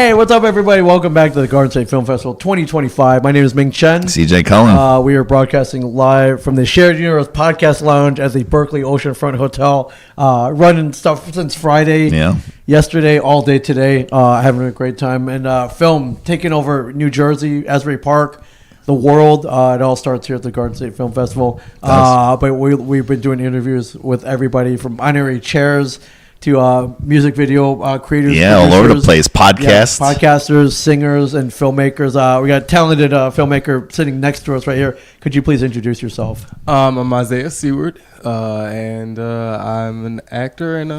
Hey, what's up, everybody? Welcome back to the Garden State Film Festival 2025. My name is Ming Chen. CJ Cullen. We are broadcasting live from the Shared Universe Podcast Lounge at the Berkeley Oceanfront Hotel. Running stuff since Friday. Yeah. Yesterday, all day today. Having a great time. And film taking over New Jersey, Asbury Park, the world. It all starts here at the Garden State Film Festival. But we've been doing interviews with everybody from honorary chairs to music video creators. Yeah, all over the place. Podcasts. Yeah, podcasters, singers, and filmmakers. We got a talented filmmaker sitting next to us right here. Could you please introduce yourself? I'm Isaiah Seward, and I'm an actor and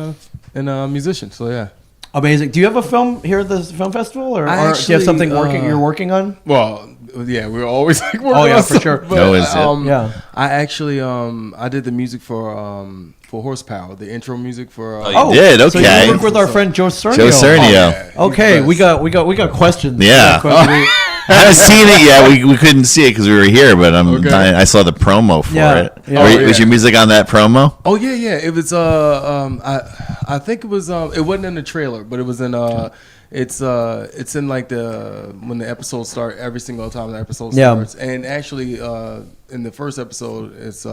a musician. So yeah. Amazing. Do you have a film here at this film festival, or do you have something you're working on? Well, yeah, we're always like working on for stuff, sure. But, I actually I did the music for Horsepower, the intro music for. You did? Okay. So you work with our friend Joe Cernio. Joe Cernio. Okay, we got questions. Yeah. I haven't seen it yet. We couldn't see it because we were here, but I saw the promo for it. Yeah. Was your music on that promo? Oh yeah. It was I think it was it wasn't in the trailer, but it was in it's in like when the episodes start, every single time the episode starts. And actually in the first episode it's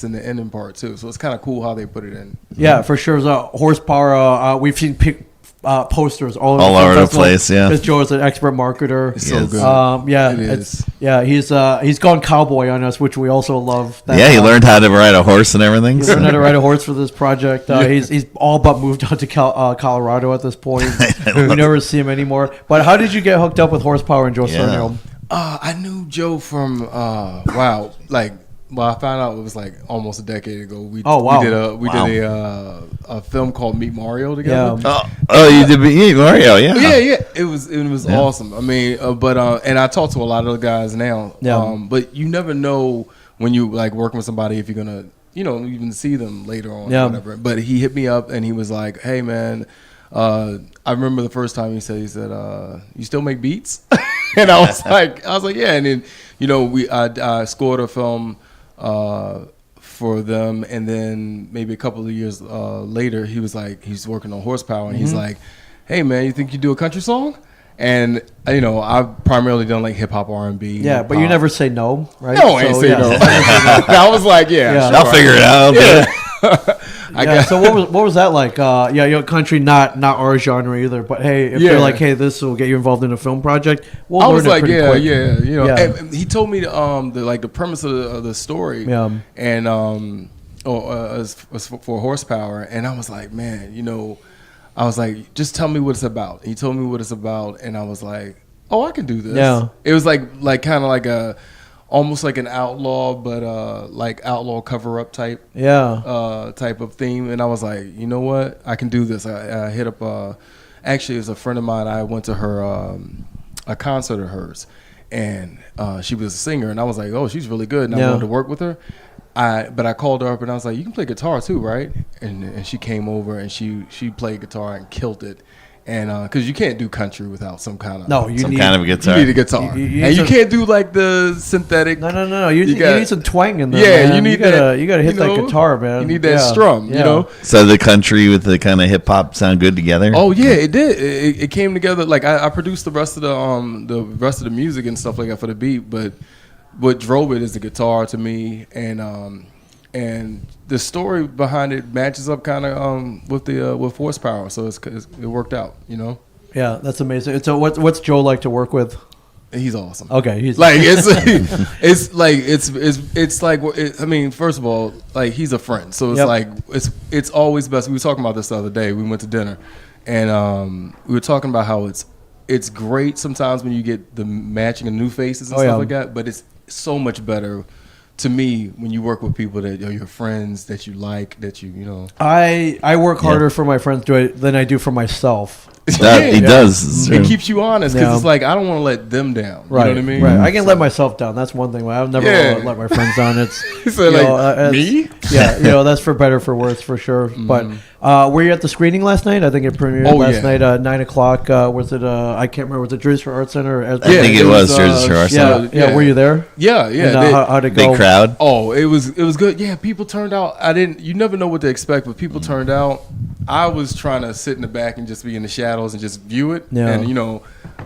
in the ending part too. So it's kind of cool how they put it in. Yeah, for sure. Horsepower, we've seen posters all over the place, yeah. Because Joe is an expert marketer. It's so good. He's gone cowboy on us, which we also love. He learned how to ride a horse and everything. He learned how to ride a horse for this project. He's all but moved on to Colorado at this point. We never see him anymore. But how did you get hooked up with Horsepower and Joe Cernio? I knew Joe from I found out it was like almost a decade ago. We did a film called Meet Mario together. Yeah. You did Meet Mario, yeah. Yeah. It was awesome. I mean, and I talk to a lot of the guys now. Yeah. But you never know when you like working with somebody if you're gonna, even see them later on or whatever. But he hit me up and he was like, "Hey man, I remember the first time he said, you still make beats?" And I was like, yeah. And then I scored a film for them, and then maybe a couple of years later he was like, he's working on Horsepower, and he's like, "Hey man, you think you do a country song?" And I've primarily done like hip hop, R&B. Yeah, but you never say no, right? No, I ain't say no. I was like, sure, I'll figure it out. Yeah. So what was that like? Country, not our genre either. But hey, if they're like, hey, this will get you involved in a film project, I was like, quick. And he told me the premise of the story, and for Horsepower, and I was like, man, I was like, just tell me what it's about. He told me what it's about, and I was like, oh, I can do this. Yeah. It was like kind of like almost like an outlaw, but like outlaw cover up type of theme. And I was like, you know what, I can do this. I hit up actually it was a friend of mine. I went to her a concert of hers, and she was a singer, and I was like, oh, she's really good, and I wanted to work with her. But I called her up and I was like, you can play guitar too, right? And she came over and she played guitar and killed it. And because you can't do country without some kind of kind of guitar. You need a guitar, and you can't do like the synthetic. No. You need some twang in there. Yeah, man. you gotta hit that guitar, man. You need that strum. So the country with the kind of hip hop sound good together. Oh yeah, it did. It came together. Like I produced the rest of the music and stuff like that for the beat, but what drove it is the guitar to me, and the story behind it matches up kind of with Horsepower, so it worked out, Yeah, that's amazing. So what's Joe like to work with? He's awesome. Okay, he's like it's like I mean, first of all, like he's a friend, so it's like it's always best. We were talking about this the other day. We went to dinner, and we were talking about how it's great sometimes when you get the matching of new faces and stuff like that, but it's so much better to me when you work with people that are your friends, that you like, that you. I work harder for my friends than I do for myself. He does. It keeps you honest because it's like I don't want to let them down. Right. You know what I mean? Right. I can let myself down. That's one thing. I've never let my friends down. It's me. Yeah, that's for better for worse for sure. But Were you at the screening last night? I think it premiered last night at 9 o'clock. Was it? I can't remember. Was it Jersey Shore Arts Center? I think it was Jersey Shore Arts Center. Yeah. Were you there? Yeah. And, how'd it go? Big crowd. Oh, it was good. Yeah, people turned out. You never know what to expect, but people turned out. I was trying to sit in the back and just be in the shadows and just view it. Yeah.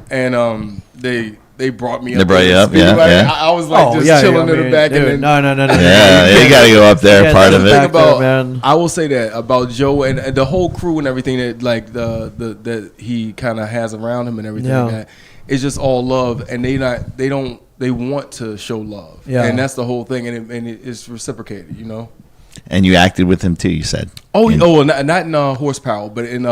And they brought me up. They brought you up, yeah. I was like chilling in the back. Dude, and then, no. Yeah, you got to go up there, part of it. I will say that about Joe and the whole crew and everything that like that he kind of has around him and everything like that. It's just all love, and they want to show love. Yeah. And that's the whole thing, and it's reciprocated, And you acted with him too, you said. Not in Horsepower, but in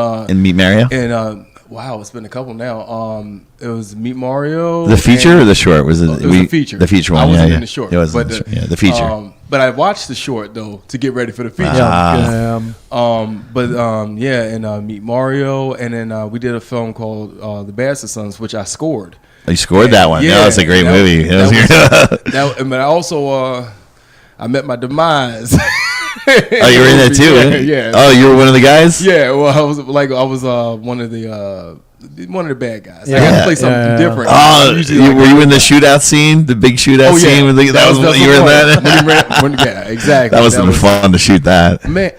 Meet Mario. Wow, it's been a couple now. It was Meet Mario. The feature or the short? Was it? It was the feature. The feature one. I wasn't in the short. It was the feature. But I watched the short though to get ready for the feature. And Meet Mario, and then we did a film called The Bastard Sons, which I scored. Oh, you scored that one. Yeah, that's a great movie. But I also I met my demise. Oh, you were in that too? Yeah. Oh, you were one of the guys? Yeah. Well, I was one of the bad guys. I got to play something different. Oh, were you in the shootout scene? The big shootout scene? That was you were in that? Yeah, exactly. That must have been fun to shoot that. Man,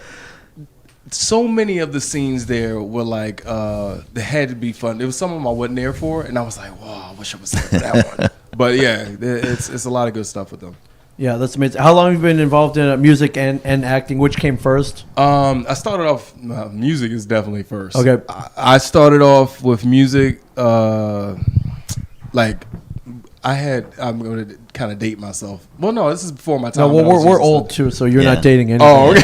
so many of the scenes there were like they had to be fun. There was some of them I wasn't there for, and I was like, "Wow, I wish I was there for that one." But yeah, it's a lot of good stuff with them. Yeah, that's amazing. How long have you been involved in music and acting? Which came first? I started off, music is definitely first. Okay. I started off with music, I'm going to kind of date myself. Well, no, this is before my time. No, well, we're old too, so you're not dating anything. Oh, okay.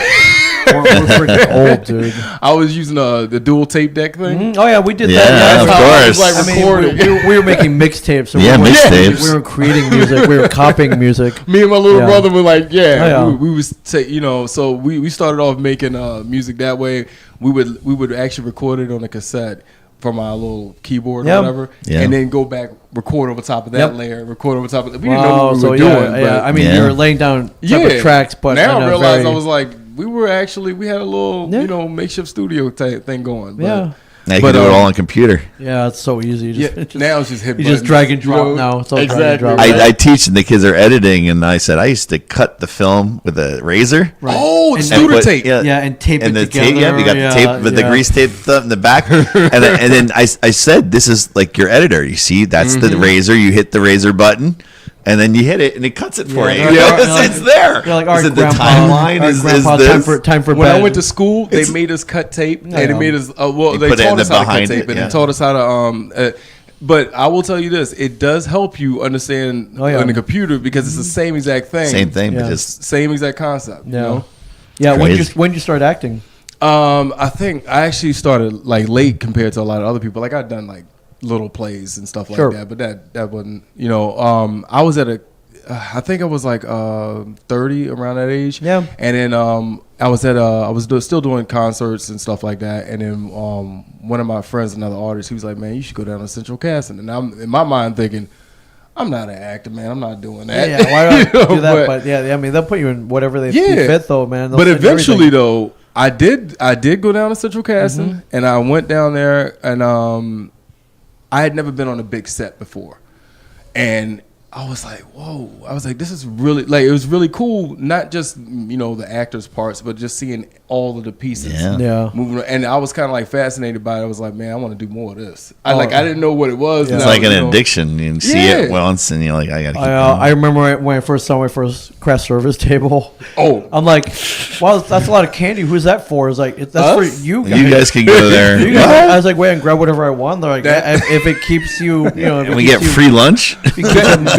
We're freaking old, dude. I was using the dual tape deck thing. Mm-hmm. Oh yeah, we did that. Yeah, of course. We were making mixtapes. So mixtapes. We were creating music. We were copying music. Me and my little brother were like, we was so we started off making music that way. We would actually record it on a cassette from our little keyboard or whatever, and then go back, record over top of that layer, record over top of that. We didn't know what we were doing. Yeah. I mean, you were laying down separate tracks, but now I realized I was like, we had a little, makeshift studio type thing going. But, now you can do it all on computer. Yeah, it's so easy. Now it's just hit buttons. You just drag and drop now. It's all exactly. I teach and the kids are editing, and I said I used to cut the film with a razor. Right. Oh, the Studer tape. And tape and it the together. Tape, you got the tape with the grease tape stuff in the back. and then I said, this is like your editor. You see, that's the razor. You hit the razor button. And then you hit it, and it cuts it for you. It's there. You're like, all right, the timeline is this? Time for when bed. I went to school, they made us cut tape, and they made us. They taught us how to cut tape, and they taught us how to. But I will tell you this: it does help you understand on the computer because it's the same exact thing. Same thing, but just same exact concept. You know? Yeah. When did you start acting? I think I actually started like late compared to a lot of other people. Like I'd done like little plays and stuff like that, but that wasn't, I was at I think I was like 30 around that age. Yeah. And then I was still doing concerts and stuff like that. And then one of my friends, another artist, he was like, "Man, you should go down to Central Casting." And I'm in my mind thinking, I'm not an actor, man. I'm not doing that. Yeah, why do I do that? But I mean, they'll put you in whatever they see fit, though, man. But eventually, though, I did go down to Central Casting, and I went down there, and I had never been on a big set before, and I was like, whoa. I was like, this is really, like, it was really cool. Not just, the actors' parts, but just seeing all of the pieces. Yeah. Moving around. And I was kind of like fascinated by it. I was like, man, I want to do more of this. I didn't know what it was. It's like an addiction. You see it once and you're like, I got to keep going. I remember when I first saw my first craft service table. Oh. I'm like, wow, that's a lot of candy. Who's that for? It's like, that's us? for you guys. You guys can go there. I was like, wait, and grab whatever I want. They're like, if it keeps you, and we get free lunch.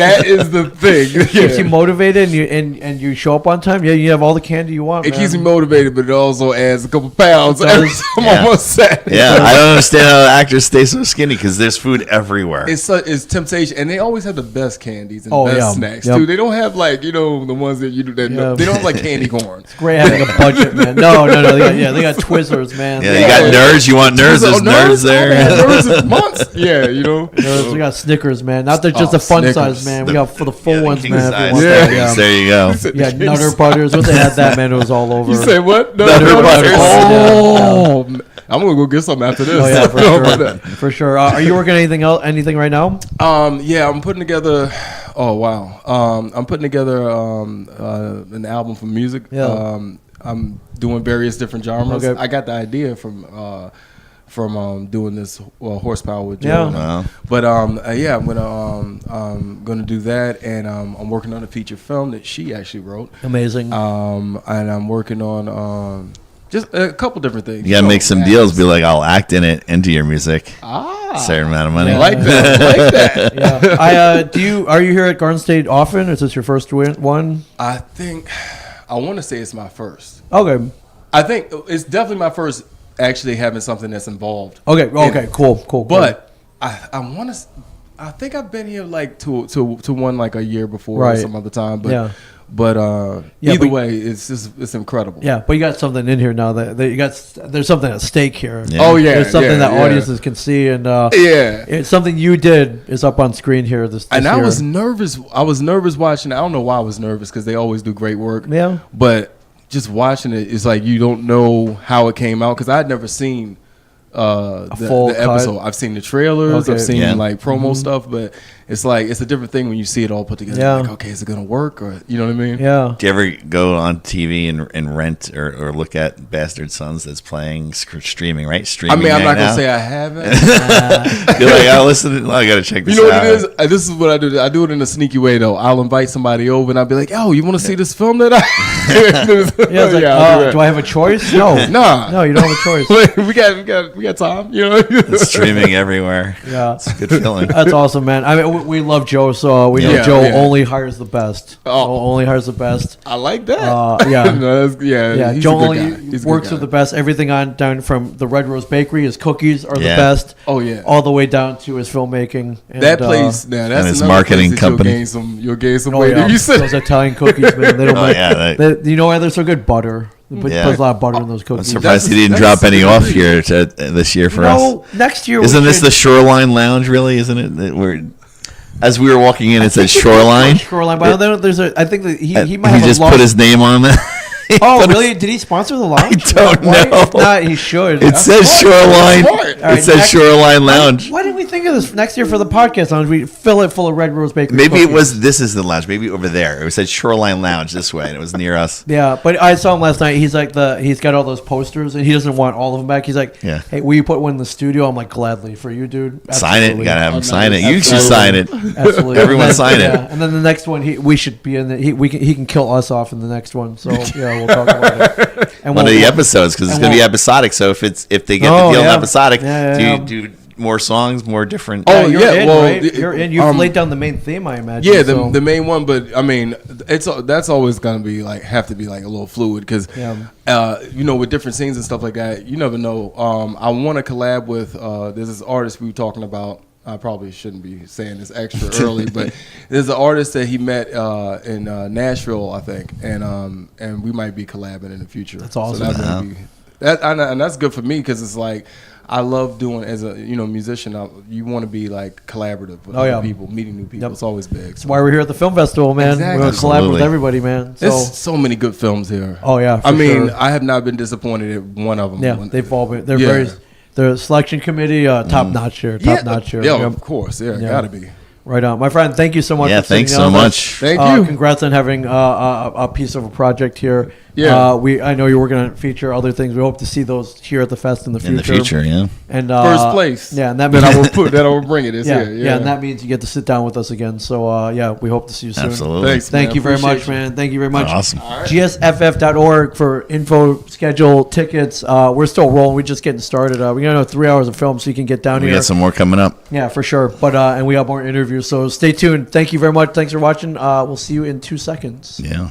That is the thing. It keeps you motivated and you show up on time. Yeah, you have all the candy you want. It keeps me motivated, but it also adds a couple pounds every time I'm on set. Yeah, I don't understand how actors stay so skinny because there's food everywhere. It's temptation, and they always have the best candies and best snacks too. They don't have like the ones that you do that. They don't have like candy corn. It's great having a budget, man. No. They got Twizzlers, man. Yeah, you got Nerds. You want Nerds? There's Nerds there. Nerds is months. Yeah, Nerds, we got Snickers, man. Not just the fun size, man. We got for the full ones, man. There you go. Yeah, Nutter Butters. Once they had that, man, it was all over. You say what? The Oh, I'm gonna go get some after this. Oh yeah, for sure. For sure. Are you working on anything right now? Yeah, I'm putting together. Oh wow. I'm putting together an album for music. Yeah. I'm doing various different genres. Okay. I got the idea from doing this Horsepower with Joe. Yeah. Wow. But yeah, I'm gonna do that, and I'm working on a feature film that she actually wrote. Amazing. And I'm working on just a couple different things. You gotta make some deals. Be like, I'll act in it and do your music. Certain amount of money. I like that. I like that. Yeah. Are you here at Garden State often? Is this your first one? I think I want to say it's my first. Okay. I think it's definitely my first actually having something that's involved. Okay. Okay. Cool. But I want to. I think I've been here like to one like a year before or Right. some other time. But Yeah. But Yeah, either but- way, it's incredible. Yeah, but you got something in here now that you got. There's something at stake here. Yeah. Oh yeah. There's something yeah, that yeah. audiences can see, and Yeah. it's something you did is up on screen here this And I year. was nervous. I was nervous watching. I don't know why I was nervous because they always do great work. Yeah. But just watching it, it's like you don't know how it came out because I had never seen full the episode. cut. I've seen the trailers. Okay. I've seen Yeah. like promo stuff, but it's like it's a different thing when you see it all put together. Yeah. Like, okay, is it gonna work or you know what I mean? Yeah. Do you ever go on TV and rent or look at Bastard Sons that's playing streaming, right? I Streaming. mean, I'm right not gonna now? say I haven't. You're like, I listen. I gotta check this You know out. what it is? This is what I do. I do it in a sneaky way though. I'll invite somebody over and I'll be like, "Yo, you want to see this film that I?" Yeah. It's like, I'll do that. do I have a choice? No. Nah. No, you don't have a choice. we got time. You know. It's streaming everywhere. Yeah. It's a good feeling. That's awesome, man. I mean, we love Joe, so we know Yeah, Joe yeah. only hires the best. Oh. Joe only hires the best. I like that. Yeah. No, that's, yeah. Yeah, he's Joe a good only guy. He's a good works guy. with the best. Everything on down from the Red Rose Bakery, his cookies are the Yeah. best. Oh, yeah. all the way down to his filmmaking. And, That place, now that's and his another marketing place that company. You'll gain some Oh weight. yeah, You said those Italian cookies, man. They don't Oh, make. yeah, you know why they're so good? Butter. They put Yeah. puts a lot of butter in those I'm cookies. surprised he That's- didn't that's drop any off great. here this year for us. No, next year. Isn't we this should- the Shoreline Lounge? Really, isn't it? That we're as we were walking in, it said Shoreline. Shoreline? But there's a. I think that he might He have just a put his name on that. He Oh, put his- really? Did he sponsor the lounge? I don't Why? know. If not, he should. It says smart. Shoreline. Smart. It All right, says next- Shoreline Lounge. Why didn't we think of this next year for the podcast lounge? We fill it full of Red Rose Bakery. Maybe it cookies. was. This is the lounge. Maybe over there. It said Shoreline Lounge this way, and it was near us. Yeah, but I saw him last night. He's like he's got all those posters, and he doesn't want all of them back. He's like, Yeah. "Hey, will you put one in the studio?" I'm like, "Gladly for you, dude." Sign it. You gotta have him Oh, sign it. nice. You should sign it. Absolutely. Everyone And then- sign it. yeah, and then the next one, we should be in. He can kill us off in the next one. So yeah, we'll talk about it. And One of we'll- the episodes because it's and gonna be we'll- episodic. So if they get Oh, the deal in yeah. episodic, Yeah, do yeah. you do more songs, more different? Oh, you're yeah, in, well, right? the- You're in. You've laid down the main theme, I imagine. Yeah, so. the main one, but I mean, that's always gonna be like have to be like a little fluid because, you know, with different scenes and stuff like that, you never know. I want to collab with there's this artist we were talking about. I probably shouldn't be saying this extra early, but there's an artist that he met in Nashville, I think, and we might be collabing in the future. That's awesome. So that's gonna be, and that's good for me because it's like. I love doing as a musician. You want to be like collaborative with other people, meeting new people. Yep. It's always big. That's why we're here at the film festival, man. Exactly. We're gonna collab with Absolutely. everybody, man. So There's so many good films here. Oh, yeah, for I mean, sure. I have not been disappointed at one of them. yeah, they've all been. They're Yeah. very. The selection committee, top notch here. Top notch here. Yeah, Yep. of course. Yeah, Yeah. gotta be. Right on, my friend. Thank you so much. Yeah, for sitting thanks down so with us. much. Thank you. Congrats on having a piece of a project here. Yeah. I know you're working on feature other things. We hope to see those here at the fest in the future. In the future, yeah. And First place. Yeah, and that means That I will bring it. Is yeah, here. yeah, and that means you get to sit down with us again. So yeah, we hope to see you soon. Absolutely. Thanks. Thank man. you very Appreciate much, you. man. Thank you very much. Awesome. GSFF.org for info, schedule, tickets. We're still rolling. We're just getting started. We got 3 hours of film, so you can get down We here. got some more coming up. Yeah, for sure. But and we have more interviews. So stay tuned. Thank you very much. Thanks for watching. We'll see you in 2 seconds. Yeah.